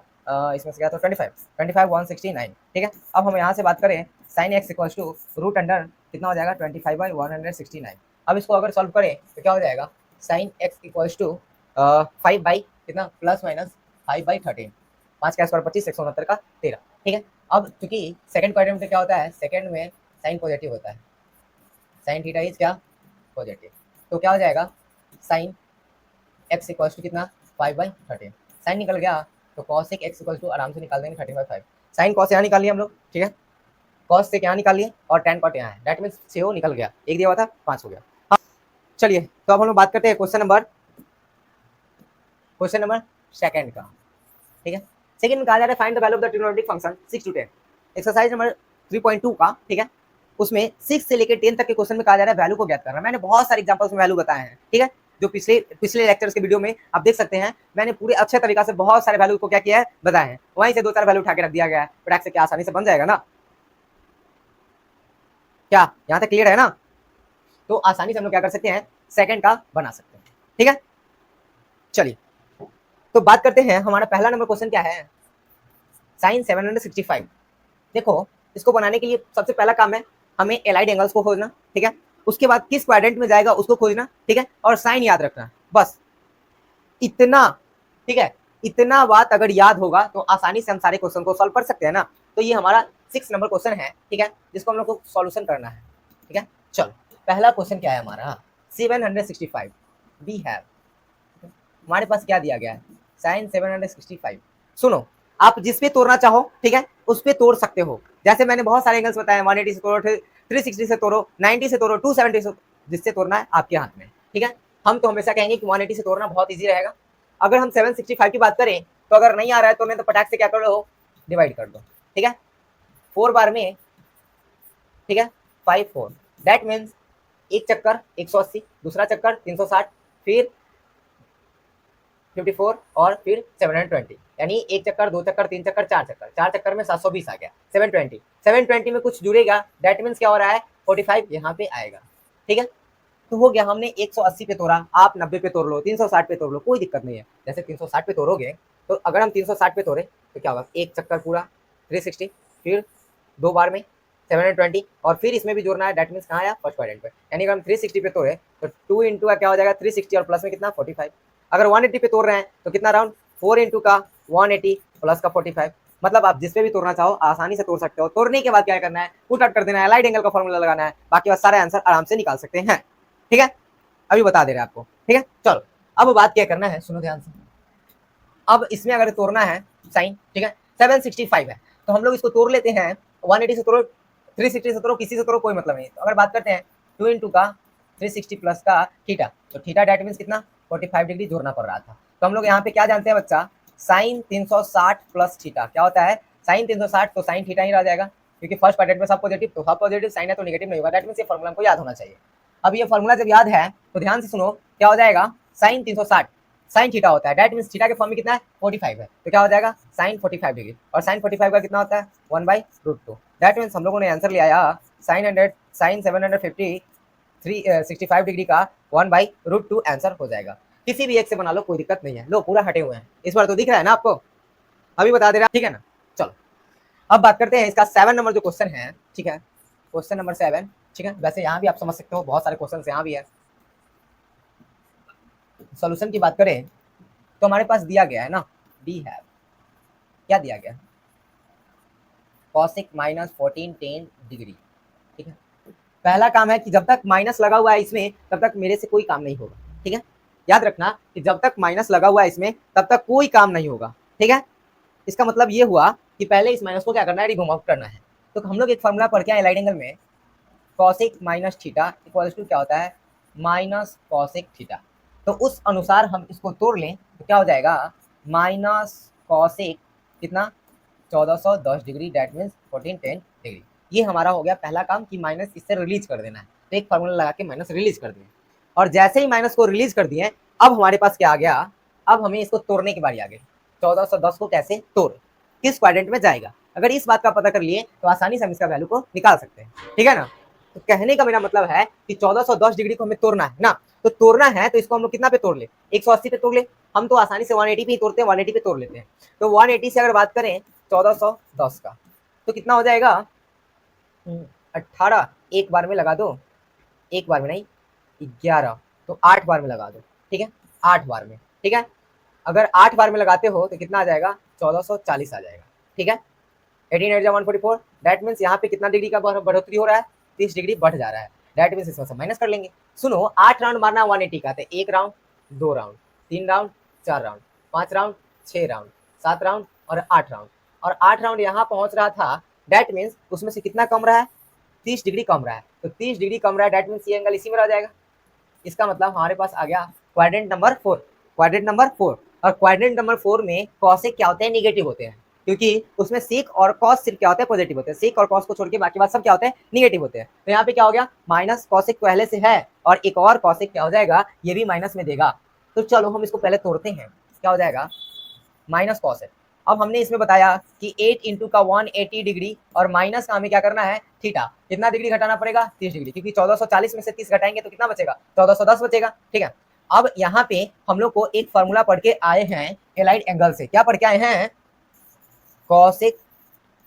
[SPEAKER 1] इसमें से क्या तो 169, ठीक है। अब हम यहाँ से बात करें sine x equal to root under कितना हो जाएगा 25/169, अब इसको अगर सॉल्व करें तो क्या हो जाएगा, sine x equals to 5 by कितना प्लस माइनस 5/13, 5 का स्क्वायर 25, 169 का 13। ठीक है, अब चूंकि सेकंड क्वाड्रेंट में क्या होता है, सेकंड में साइन पॉजिटिव होता है, साइन थीटा इज क्या पॉजिटिव, तो क्या हो जाएगा साइन एक्स इक्वल्स टू कितना 5/13, साइन निकल गया तो कॉसेक एक्स इक्वल्स टू आराम से निकाल देंगे 13/5, साइन कॉस यहाँ निकाल लिया हम लोग। ठीक है, कॉस से क्या निकाल लिए और टेन कॉट यहाँ है, दैट मीन्स 6 निकल गया, एक दिया हुआ था 5 हो गया। हाँ चलिए, तो अब हम लोग बात करते हैं क्वेश्चन नंबर सेकंड का। ठीक है, सेकंड में कहा जा रहा है find the value of the trigonometric function 6 to 10, exercise number 3.2 का। ठीक है, उसमें 6 से लेकर 10 तक के क्वेश्चन में कहा जा रहा है वैल्यू को ज्ञात करना। मैंने बहुत सारे एग्जांपल्स में वैल्यू बताए हैं। ठीक है, जो पिछले लेक्चर्स के वीडियो में आप देख सकते हैं, मैंने पूरे अच्छे तरीका से बहुत सारे वैल्यू को क्या किया है बताए हैं, वहीं से 2-4 वैल्यू उठा के रख दिया गया है, फटाक से क्या आसानी से बन जाएगा ना। क्या यहाँ तक क्लियर है ना? तो आसानी से हम लोग क्या कर सकते हैं, सेकंड का बना सकते हैं। ठीक है, चलिए तो बात करते हैं, हमारा पहला नंबर क्वेश्चन क्या है, साइन 765। देखो, इसको बनाने के लिए सबसे पहला काम है हमें एलाइड एंगल्स को खोजना। ठीक है, उसके बाद किस क्वाड्रेंट में जाएगा उसको खोजना। ठीक है, और साइन याद रखना, बस इतना। ठीक है, इतना बात अगर याद होगा तो आसानी से हम सारे क्वेश्चन को सॉल्व कर सकते हैं ना। तो ये हमारा 6 नंबर क्वेश्चन है। ठीक है, जिसको हम लोग को सॉल्यूशन करना है। ठीक है, चलो पहला क्वेश्चन क्या है हमारा, 765 वी हैव, हमारे पास क्या दिया गया है, साइन 765। सुनो, आप जिस पे तोड़ना चाहो, ठीक है, उस पे तोड़ सकते हो। जैसे मैंने बहुत सारे एंगल्स बताए, 180 से तोड़ो, 360 से तोड़ो, 90 से तोड़ो, 270 से, जिससे तोड़ना है आपके हाथ में। ठीक है, हम तो हमेशा कहेंगे कि 180 से तोड़ना बहुत ईजी रहेगा। अगर हम 765 की बात करें तो अगर नहीं आ रहा है तो मैं तो पटाख से क्या कर लो, डिवाइड कर दो। ठीक है, 4 बार में, ठीक है, 5 4, दैट मीन्स एक चक्कर 180, दूसरा चक्कर 360, फिर 54 और फिर 720, यानी एक चक्कर, दो चक्कर, तीन चक्कर, चार चक्कर में 720 आ गया। 720 में कुछ जुड़ेगा, दैट मीन्स क्या हो रहा है 45 यहाँ पे आएगा। ठीक है, तो हो गया, हमने 180 पे तोड़ा, आप 90 पे तोड़ लो, 360 पे तोड़ लो, कोई दिक्कत नहीं है। जैसे 360 पे तोड़ोगे तो अगर हम 360 पे तोड़े तो क्या होगा, एक चक्कर पूरा 360, फिर 2 बार में 720, और फिर इसमें भी जोड़ना है, दैट मीन्स कहाँ आया फर्स्ट क्वाड्रेंट पे। यानी अगर हम 360 पे तोड़े तो 2 इंटू का क्या हो जाएगा 360 और प्लस में कितना 45। अगर 180 पे तोड़ रहे हैं तो कितना राउंड 4 इंटू का 180 प्लस का 45। मतलब आप जिस पे भी तोड़ना चाहो आसानी से तोड़ सकते हो। तोड़ने के बाद क्या करना है, पुट आउट कर देना है, लाइट एंगल का फॉर्मूला लगाना है, बाकी बस सारे आंसर आराम से निकाल सकते हैं। ठीक है, अभी बता दे रहे हैं आपको। ठीक है, चलो अब बात क्या करना है, सुनो ध्यान से। अब इसमें अगर तोड़ना है साइन, ठीक है, 765 है तो हम लोग इसको तोड़ लेते हैं, 180 से तोड़ो, 360 से तोड़ो, किसी से तोड़ो, कोई मतलब नहीं। तो अगर बात करते हैं 2 इंटू का 360 प्लस का थीटा, तो थीटा डेट मीन्स कितना 45 डिग्री जोड़ना पड़ रहा था। तो हम लोग यहाँ पे क्या जानते हैं बच्चा, साइन 360 प्लस थीटा क्या होता है, साइन 360 तो साइन थीटा ही रह जाएगा, क्योंकि फर्स्ट क्वाड्रेंट में सब पॉजिटिव, तो सब पॉजिटिव साइन है तो नेगेटिव नहीं होगा। दैट मीन्स ये फॉर्मूला हमको याद होना चाहिए। अब ये फॉर्मूला जब याद है तो ध्यान से सुनो, क्या हो जाएगा, साइन 360 साइन थीटा होता है, दैट मीन्स थीटा के फॉर्म में कितना है 45 है, तो क्या हो जाएगा साइन 45 डिग्री, और साइन 45 का कितना होता है 1/√2। दैट मीन्स हम लोगों ने आंसर लिया आया साइन 765 डिग्री का 1/√2 आंसर हो जाएगा। किसी भी एक से बना लो, कोई दिक्कत नहीं है। लो पूरा हटे हुए हैं, इस बार तो दिख रहा है ना आपको, अभी बता दे रहा, ठीक है ना। चलो अब बात करते हैं इसका 7 नंबर जो क्वेश्चन है। ठीक है, क्वेश्चन नंबर 7। ठीक है, वैसे यहाँ भी आप समझ सकते हो, बहुत सारे क्वेश्चन यहाँ भी है। सॉल्यूशन की बात करें तो हमारे पास दिया गया है ना, डी है, क्या दिया गया, कॉसिक -14 10 डिग्री। ठीक है, पहला काम है कि जब तक माइनस लगा हुआ है इसमें तब तक मेरे से कोई काम नहीं होगा। ठीक है, याद रखना कि जब तक माइनस लगा हुआ है इसमें तब तक कोई काम नहीं होगा। ठीक है, इसका मतलब ये हुआ कि पहले इस माइनस को क्या करना है, रिमूव आउट करना है। तो हम लोग एक फॉर्मूला पढ़ के आए लाइट एंगल में, कॉसिक माइनस थीटा इक्वल्स टू क्या होता है माइनस कॉसिक थीटा। तो उस अनुसार हम इसको तोड़ लें तो क्या हो जाएगा, माइनस कॉसिक कितना 1410 डिग्री, दैट मीन्स 1410 डिग्री। ये हमारा हो गया पहला काम कि माइनस इससे रिलीज कर देना है। तो एक फार्मूला लगा के माइनस रिलीज कर दिए, और जैसे ही माइनस को रिलीज कर दिए अब हमारे पास क्या आ गया, अब हमें इसको तोड़ने की बारी आ गई। 1410 को कैसे तोड़, किस क्वाड्रेंट में जाएगा, अगर इस बात का पता कर लिए तो आसानी से हम इसका वैल्यू को निकाल सकते हैं। ठीक है ना, तो कहने का मेरा मतलब है कि 1410 डिग्री को हमें तोड़ना है ना, तो तोड़ना है तो इसको हम लोग कितना पे तोड़ ले, 180 पे तोड़ ले। हम तो आसानी से 180 पे ही तोड़ते हैं, 180 पे तोड़ लेते हैं। तो 180 से अगर बात करें 1410 का तो कितना हो जाएगा 18, एक बार में लगा दो, एक बार में नहीं 11, तो 8 बार में लगा दो, ठीक है, 8 बार में, ठीक है। अगर 8 बार में लगाते हो तो कितना आ जाएगा, 1440 आ जाएगा, ठीक है। 18 8 144, दैट मीन्स यहाँ पे कितना डिग्री का बढ़ोतरी हो रहा है, 30 डिग्री बढ़ जा रहा है, दैट मीन्स इसमें से माइनस कर लेंगे। सुनो, 8 राउंड मारना 180 का, तो 1 round, 2 round, 3 round, 4 round, 5 round, 6 round, 7 round और 8 राउंड, और 8 राउंड यहाँ पहुंच रहा था, दैट मीन्स उसमें से कितना कम रहा है, 30 डिग्री कम रहा है, तो 30 डिग्री कम रहा है, दैट मीन्स ये एंगल इसी में रह जाएगा। इसका मतलब हमारे पास आ गया क्वाड्रेंट नंबर 4, क्वाड्रेंट नंबर 4। और क्वाड्रेंट नंबर 4 में कॉसेक क्या होते हैं, निगेटिव होते हैं, क्योंकि उसमें सीक और कॉस सिर्फ क्या होते हैं, पॉजिटिव होते हैं। सीक और कॉस को छोड़ के बाकी बात सब क्या होते हैं, निगेटिव होते हैं। तो यहाँ पे क्या हो गया, माइनस कॉसेक पहले से है और एक और कॉसेक क्या हो जाएगा, ये भी माइनस में देगा। तो चलो हम इसको पहले तोड़ते हैं, क्या हो जाएगा, माइनस कॉसेक। अब हमने इसमें बताया कि 8 इंटू का 180 डिग्री और माइनस का हमें क्या करना है, थीटा। कितना डिग्री घटाना पड़ेगा, 30 डिग्री, क्योंकि 1440 में से 30 घटाएंगे तो कितना बचेगा, 1410 बचेगा, ठीक है। अब यहाँ पे हम लोग को एक फॉर्मूला पढ़ के आए हैं एलाइड एंगल से, क्या पढ़ के आए हैं, cosec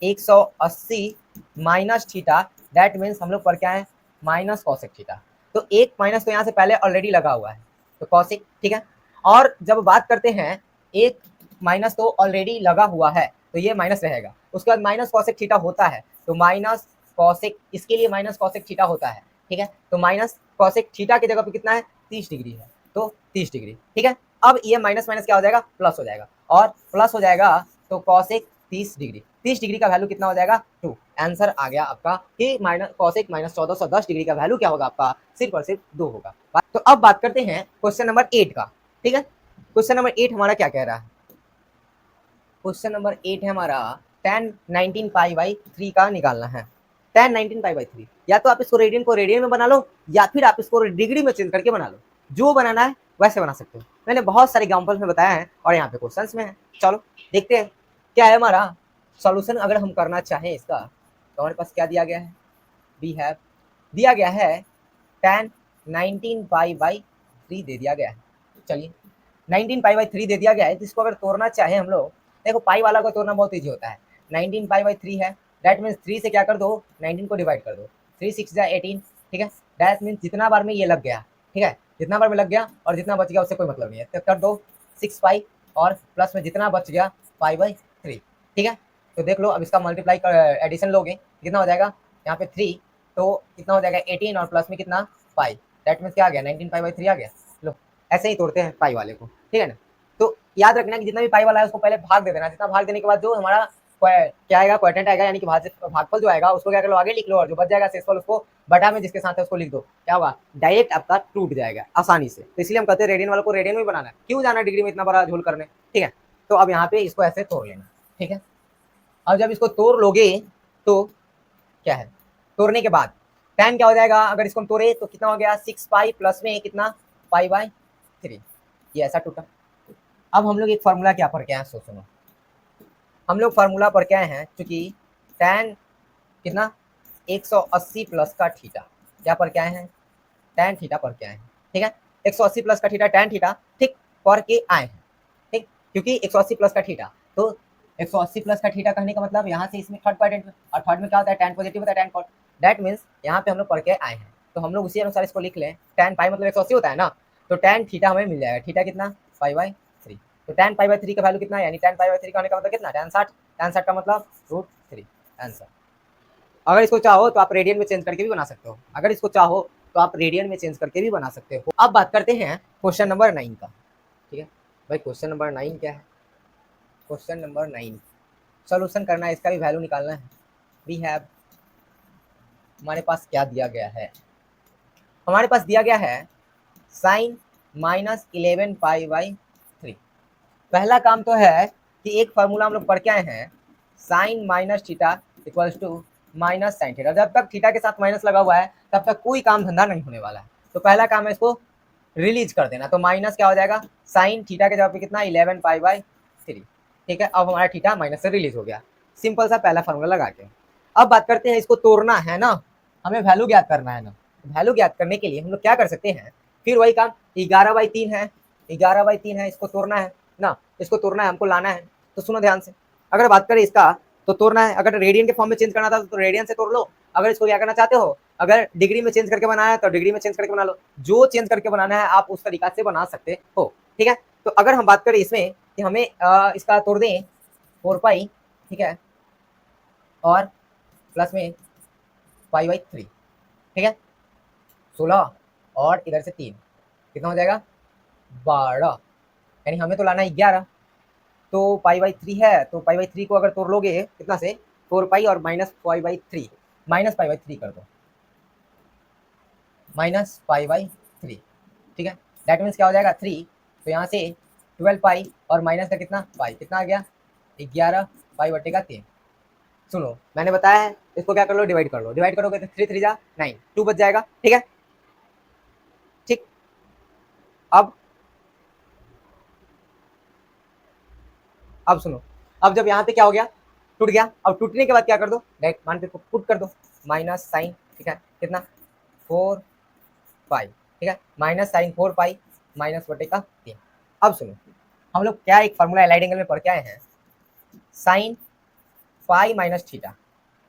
[SPEAKER 1] 180 minus theta, that means हम लोग पढ़ के आए माइनस कॉसेक थीटा। तो एक माइनस तो यहाँ से पहले ऑलरेडी लगा हुआ है, तो कॉसेक, ठीक है। और जब बात करते हैं, एक माइनस तो ऑलरेडी लगा हुआ है तो ये माइनस रहेगा, उसके बाद माइनस कॉसेक थीटा होता है, तो माइनस कॉसेक, इसके लिए माइनस कॉसेक थीटा होता है, ठीक है। तो माइनस कॉसेक थीटा की जगह पे कितना है, 30 डिग्री है, तो 30 डिग्री, ठीक है। अब ये माइनस माइनस क्या हो जाएगा, प्लस हो जाएगा, और प्लस हो जाएगा तो कॉसेक 30 डिग्री, 30 डिग्री का वैल्यू कितना हो जाएगा, 2। आंसर आ गया आपका कि माइनस कॉसेक माइनस 1410 डिग्री का वैल्यू क्या होगा आपका, सिर्फ और सिर्फ 2 होगा। तो अब बात करते हैं क्वेश्चन नंबर 8 का, ठीक है। क्वेश्चन नंबर 8 हमारा क्या कह रहा है, क्वेश्चन नंबर 8 है हमारा tan 19 पाई बाई 3 का निकालना है। tan 19 पाई बाई 3, या तो आप इसको रेडियन को रेडियन में बना लो, या फिर आप इसको डिग्री में चेंज करके बना लो, जो बनाना है वैसे बना सकते हो। मैंने बहुत सारे एग्जाम्पल्स में बताया है और यहाँ पे क्वेश्चंस में है। चलो देखते हैं क्या है हमारा सॉल्यूशन। अगर हम करना चाहें इसका तो हमारे पास क्या दिया गया है, वी हैव दिया गया है tan 19 पाई बाई 3 दे दिया गया है। चलिए 19 पाई बाई 3 दे दिया गया है, जिसको अगर तोड़ना चाहे हम लोग, देखो पाई वाला को तोड़ना बहुत ईजी होता है। 19 पाई बाई 3 है, दैट मीन्स 3 से क्या कर दो, 19 को डिवाइड कर दो, 3 6 जा 18, ठीक है। दैट मीन्स जितना बार में ये लग गया, ठीक है, जितना बार में लग गया और जितना बच गया उससे कोई मतलब नहीं है, तो कर दो 6 पाई और प्लस में जितना बच गया पाई बाई 3, ठीक है। तो देख लो अब इसका मल्टीप्लाई एडिशन लोगे कितना हो जाएगा, यहाँ पे 3 तो कितना हो जाएगा 18 और प्लस में कितना पाई, दैट मीन्स क्या आ गया 19 पाई बाई 3 आ गया। लो ऐसे ही तोड़ते हैं पाई वाले को, ठीक है ना। तो याद रखना कि जितना भी पाई वाला है उसको पहले भाग दे देना, जितना भाग देने के बाद जो हमारा क्या आएगा, क्वाड्रेंट आएगा, यानी कि भागफल जो आएगा उसको क्या कर लो, आगे लिख लो, और जो बच जाएगा शेषफल उसको बटा में जिसके साथ है उसको लिख दो, क्या होगा, डायरेक्ट आपका टूट जाएगा आसानी से। तो इसलिए हम कहते हैं रेडियन वाले को रेडियन में बनाना है, क्यों जाना डिग्री में इतना बड़ा झोल करने, ठीक है। तो अब यहाँ पे इसको ऐसे तोड़ लेना, ठीक है। अब जब इसको तोड़ लोगे तो क्या है, तोड़ने के बाद tan क्या हो जाएगा, अगर इसको हम तोड़े तो कितना हो गया, 6 पाई प्लस में कितना पाई बाई 3, ये ऐसा टूटा। अब हम लोग एक फार्मूला क्या पढ़ के आए, सुनो हम लोग फार्मूला पढ़ के आए हैं, चूंकि tan कितना 180 प्लस का थीटा, क्या पढ़ के आए हैं, tan थीटा पढ़ के आए हैं, ठीक है। 180 प्लस का थीटा tan थीटा, ठीक, पढ़ के आए हैं, ठीक, क्योंकि 180 प्लस का थीटा, तो 180 प्लस का थीटा कहने का मतलब यहाँ से इसमें थर्ड क्वाड्रेंट में, और थर्ड में क्या होता है, tan पॉजिटिव होता है, tan कॉट, दैट मीन्स यहाँ पे हम लोग पढ़ के आए हैं, तो हम लोग उसी अनुसार इसको लिख लें। tan पाई मतलब 180 होता है ना, तो tan थीटा हमें मिल जाएगा, थीटा कितना पाई बाई 3, तो tan पाई बाई 3 का वैल्यू कितना है, यानी tan पाई बाई 3 का होने का मतलब कितना, tan 60, tan 60 का मतलब √3 आंसर। अगर इसको चाहो तो आप रेडियन में चेंज करके भी बना सकते हो, अगर इसको चाहो तो आप रेडियन में चेंज करके भी बना सकते हो। अब बात करते हैं क्वेश्चन नंबर 9 का, ठीक है भाई। क्वेश्चन नंबर 9 क्या है, क्वेश्चन नंबर 9 सॉल्यूशन करना है, इसका भी वैल्यू निकालना है। वी हैव हमारे पास क्या दिया गया है, हमारे पास दिया गया है साइन माइनस 11 पाई बाई 3। पहला काम तो है कि एक फार्मूला हम लोग पढ़ के आए हैं, sine minus theta equals to minus sine theta. जब तक थीटा के साथ माइनस लगा हुआ है तब तक कोई काम धंधा नहीं होने वाला है। तो पहला काम है इसको रिलीज कर देना, तो माइनस क्या हो जाएगा, साइन थीटा के जगह पे कितना 11 पाई बाई 3, ठीक है। अब हमारा थीटा माइनस से रिलीज हो गया, सिंपल सा पहला फार्मूला लगा के। अब बात करते हैं, इसको तोड़ना है ना, हमें वैल्यू ज्ञात करना है ना। वैल्यू ज्ञात करने के लिए हम लोग क्या कर सकते हैं, फिर वही काम, 11/3 है, 11/3 है, इसको तोड़ना है ना, इसको तोड़ना है, हमको लाना है। तो सुनो ध्यान से, अगर बात करें इसका तो तोड़ना है, अगर रेडियन के फॉर्म में चेंज करना था तो रेडियन से तोड़ लो, अगर इसको क्या करना चाहते हो अगर डिग्री में चेंज करके बनाना है तो डिग्री में चेंज करके बना लो, जो चेंज करके बनाना है आप उस तरीका से बना सकते हो, ठीक है। तो अगर हम बात करें इसमें कि हमें इसका तोड़ दें 4 पाई, ठीक है, और प्लस में पाई बाई 3, ठीक है, 16 और इधर से 3, कितना हो जाएगा 12, यानी हमें तो लाना है 11। तो पाई बाई 3 है, तो पाई बाई 3 को अगर तोड़ लोगे कितना से 4 पाई और minus pi by 3, minus pi by 3 कर दो, माइनस पाई बाई 3, ठीक है। दैट मीन्स क्या हो जाएगा 3, तो यहाँ से 12 पाई और माइनस का कितना पाई, कितना आ गया 11 पाई बटेगा 3। सुनो मैंने बताया है, इसको क्या कर लो डिवाइड कर लो, डिवाइड करोगे तो 3 3 जा 9, 2 बच जाएगा, ठीक है। ठीक, अब सुनो, अब जब यहाँ पे क्या हो गया टूट गया, अब टूटने के बाद क्या कर दो डायरेक्ट मान पे पुट कर दो, माइनस साइन, ठीक है, कितना 4 पाई, ठीक है, माइनस साइन 4 पाई माइनस बटेगा 3। अब सुनो हम लोग क्या एक फॉर्मूला एलाइड एंगल में पढ़ के आए हैं, साइन पाई माइनस थीटा,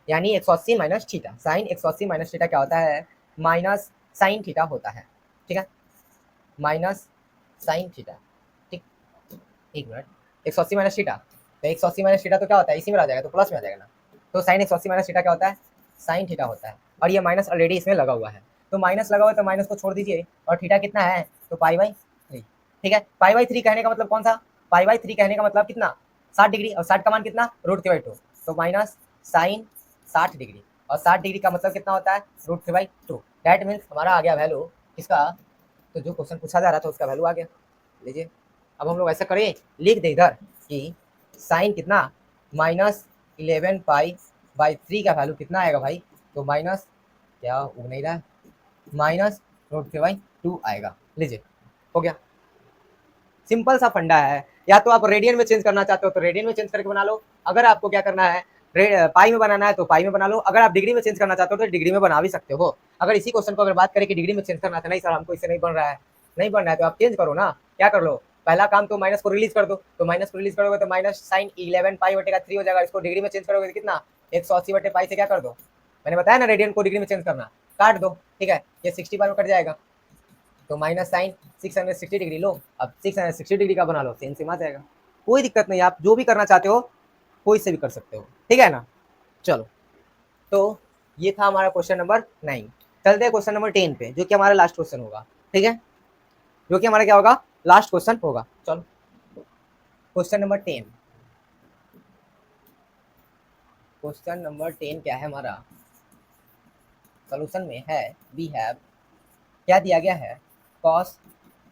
[SPEAKER 1] यानी 180 minus theta, sine 180 minus theta क्या होता है, माइनस साइन थीटा होता है, ठीक है, माइनस साइन थीटा, ठीक, एक मिनट, 180 माइनस थीटा, तो 180 माइनस थीटा तो क्या होता है इसी में आ जाएगा, तो प्लस में आ जाएगा ना, तो साइन 180 माइनस थीटा क्या होता है, साइन थीटा होता है, और ये माइनस ऑलरेडी इसमें लगा हुआ है, तो माइनस लगा हुआ है तो माइनस को छोड़ दीजिए, और थीटा कितना है तो पाई बाई 3, ठीक है। पाई बाई 3 कहने का मतलब कौन सा, पाई बाई 3 कहने का मतलब कितना 60 डिग्री, और 60 का मान कितना √3/2, तो माइनस साइन 60 डिग्री, और 60 डिग्री का मतलब कितना होता है √3/2, दैट मीन्स हमारा आ गया वैल्यू किसका, तो जो क्वेश्चन पूछा जा रहा था उसका वैल्यू आ गया। लीजिए अब हम लोग ऐसा करें, लिख दे इधर कि साइन कितना -11 पाई/3 का वैल्यू कितना आएगा भाई, तो माइनस क्या उग नहीं रहा है, -√3/2 आएगा। लीजिए हो गया, सिंपल सा फंडा है, या तो आप रेडियन में चेंज करना चाहते हो तो रेडियन में चेंज करके बना लो, अगर आपको क्या करना है पाई में बनाना है तो पाई में बना लो, अगर आप डिग्री में चेंज करना चाहते हो तो डिग्री में बना भी सकते हो। अगर इसी क्वेश्चन को अगर बात करें कि डिग्री में चेंज करना था, नहीं सर हमको इससे नहीं बन रहा है, नहीं बन रहा है तो आप चेंज करो ना, क्या कर लो पहला काम तो माइनस को रिलीज कर दो, तो माइनस को रिलीज करोगे तो माइनस साइन 11 पाई/3 हो जाएगा, इसको डिग्री में चेंज करोगे तो कितना 180/पाई से क्या कर दो, मैंने बताया ना रेडियन को डिग्री में चेंज करना, काट दो, ठीक है, ये 60 बार में कट जाएगा, तो माइनस साइन 660 डिग्री लो, अब 660 डिग्री का बना लो, सेम सेम आ जाएगा, कोई दिक्कत नहीं, आप जो भी करना चाहते हो कोई से भी कर सकते हो, ठीक है ना। चलो तो ये था हमारा क्वेश्चन नंबर 9, चलते हैं क्वेश्चन नंबर 10 पे, जो कि हमारा लास्ट क्वेश्चन होगा, ठीक है, जो कि हमारा क्या होगा लास्ट क्वेश्चन होगा। चलो क्वेश्चन नंबर 10, क्वेश्चन नंबर 10 क्या है हमारा, सोल्यूशन में है वी हैव, क्या दिया गया है cos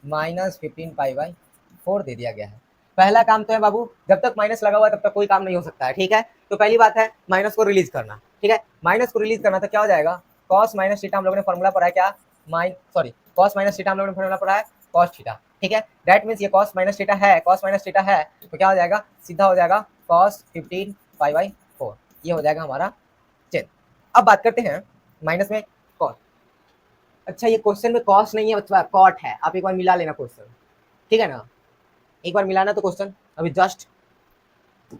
[SPEAKER 1] -15 पाई/4 दे दिया गया है। पहला काम तो है बाबू, जब तक माइनस लगा हुआ है तब तक कोई काम नहीं हो सकता है, ठीक है। तो पहली बात है माइनस को रिलीज करना, ठीक है, माइनस को रिलीज करना तो क्या हो जाएगा cos माइनस थीटा, हम लोगों ने फॉर्मूला पढ़ा है क्या, cos माइनस थीटा हम लोगों ने फॉर्मूला पढ़ा है cos थीटा, ठीक है, दैट मीन्स ये cos माइनस थीटा है, cos माइनस थीटा है तो क्या हो जाएगा सीधा हो जाएगा cos 15 पाई/4, ये हो जाएगा हमारा चेंज। अब बात करते हैं माइनस में cos, अच्छा ये क्वेश्चन में कॉस नहीं है अथवा कॉट है, आप एक बार मिला लेना क्वेश्चन, ठीक है ना, एक बार मिलाना तो क्वेश्चन अभी जस्ट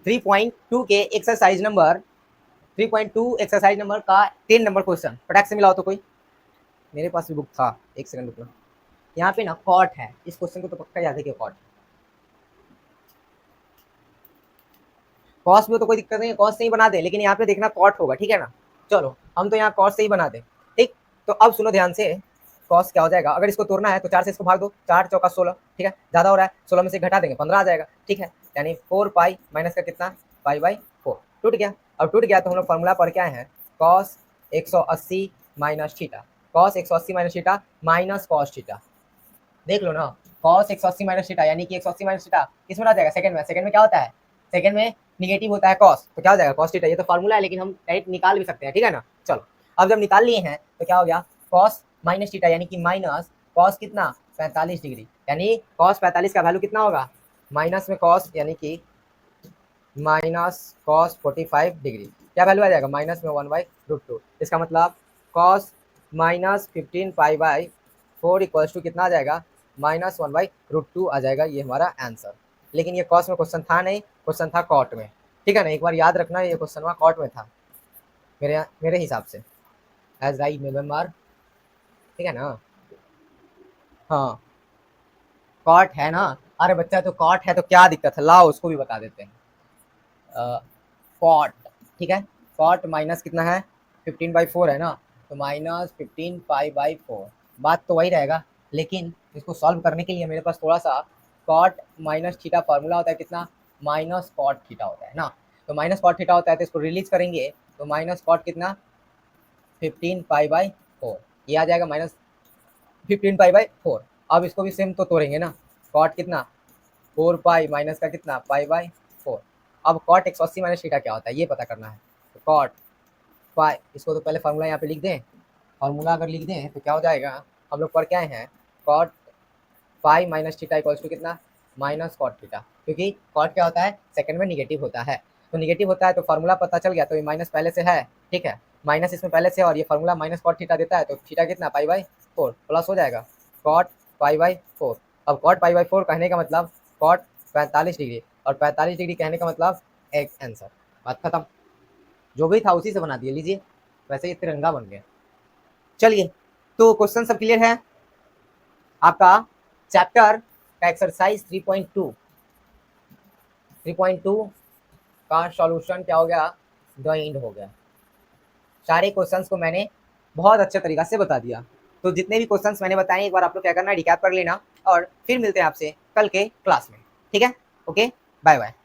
[SPEAKER 1] 3.2 के एक्सरसाइज नंबर 3.2 एक्सरसाइज नंबर का 10 नंबर क्वेश्चन फटाक से मिलाओ तो कोई, मेरे पास भी बुक था, एक सेकंड रुकना, यहाँ पे ना कॉट है, इस क्वेश्चन को तो पक्का याद है कि कॉट, कॉस में तो कोई दिक्कत नहीं है, कॉस से ही बना दे, लेकिन यहाँ पे देखना कॉट होगा, ठीक है ना। चलो हम तो यहाँ कॉस से ही बना दे, ठीक, तो अब सुनो ध्यान से, कॉस क्या हो जाएगा, अगर इसको तोड़ना है तो 4 से इसको भाग दो, 4 चौका 16, ठीक है, ज़्यादा हो रहा है 16 में से घटा देंगे 15 आ जाएगा, ठीक है, यानी 4 पाई माइनस का कितना पाई/4, टूट गया। अब टूट गया तो हम लोग फॉर्मूला पढ़ के आए हैं cos 180 minus theta, cos 180 minus theta minus cos theta, देख लो ना, कॉस 180 माइनस थीटा यानी कि 180 माइनस थीटा किस में आ जाएगा सेकंड में, सेकंड में क्या होता है, सेकंड में निगेटिव होता है कॉस, तो क्या हो जाएगा कॉस थीटा, ये तो फार्मूला है लेकिन हम डायरेक्ट निकाल भी सकते हैं, ठीक है ना। चलो अब जब निकाल लिए हैं तो क्या हो गया कॉस माइनस थीटा यानी कि माइनस कॉस कितना 45 डिग्री, यानी कॉस 45 का वैल्यू कितना होगा, माइनस में कॉस यानी कि माइनस कॉस 45 डिग्री, क्या वैल्यू आ जाएगा माइनस में 1/√2, इसका मतलब कॉस -15 पाई/4 इक्वल्स टू कितना आ जाएगा -1/√2 आ जाएगा, ये हमारा आंसर। लेकिन ये कॉस में क्वेश्चन था नहीं, क्वेश्चन था कॉट में, ठीक है ना, एक बार याद रखना ये क्वेश्चन कॉट में था मेरे हिसाब से। एज आई नवंबर, ठीक है ना। हाँ कॉट है ना, अरे बच्चा तो कॉट है तो क्या दिक्कत है, लाओ उसको भी बता देते हैं। कॉट, ठीक है, कॉट माइनस कितना है 15/4 है ना, तो माइनस 15 पाई/4, बात तो वही रहेगा। लेकिन इसको सॉल्व करने के लिए मेरे पास थोड़ा सा कॉट माइनस थीटा फार्मूला होता है कितना, माइनस कॉट थीटा होता है ना। तो माइनस कॉट थीटा होता है तो इसको रिलीज करेंगे तो माइनस कॉट कितना 15 पाई/4, ये आ जाएगा माइनस 15 पाई/4। अब इसको भी सेम तो तोड़ेंगे ना, कॉट कितना 4 पाई माइनस का कितना पाई/4। अब कॉट 180 माइनस थीटा क्या होता है ये पता करना है। तो कॉट पाई, इसको तो पहले फार्मूला यहाँ पे लिख दें, फार्मूला अगर लिख दें तो क्या हो जाएगा, हम लोग पढ़ के आए हैं cot pi minus theta equals to कितना माइनस कॉट थीटा, क्योंकि कॉट क्या होता है सेकंड में निगेटिव होता है, तो निगेटिव होता है तो फार्मूला पता चल गया, तो ये माइनस पहले से है, ठीक है, माइनस इसमें पहले से और ये फार्मूला माइनस कॉट थीटा देता है, तो थीटा कितना पाई/4 प्लस हो जाएगा कॉट पाई/4। अब कॉट पाई/4 कहने का मतलब कॉट 45 डिग्री, और 45 डिग्री कहने का मतलब एक आंसर, बात खत्म। जो भी था उसी से बना दिए, लीजिए वैसे ये तिरंगा बन गया। चलिए, तो क्वेश्चन सब क्लियर है आपका। चैप्टर का एक्सरसाइज 3.2 का सॉल्यूशन क्या हो गया, द एंड हो गया। सारे क्वेश्चंस को मैंने बहुत अच्छे तरीका से बता दिया। तो जितने भी क्वेश्चंस मैंने बताए एक बार आप लोग क्या करना है, रिकैप कर लेना, और फिर मिलते हैं आपसे कल के क्लास में, ठीक है। Okay, bye bye.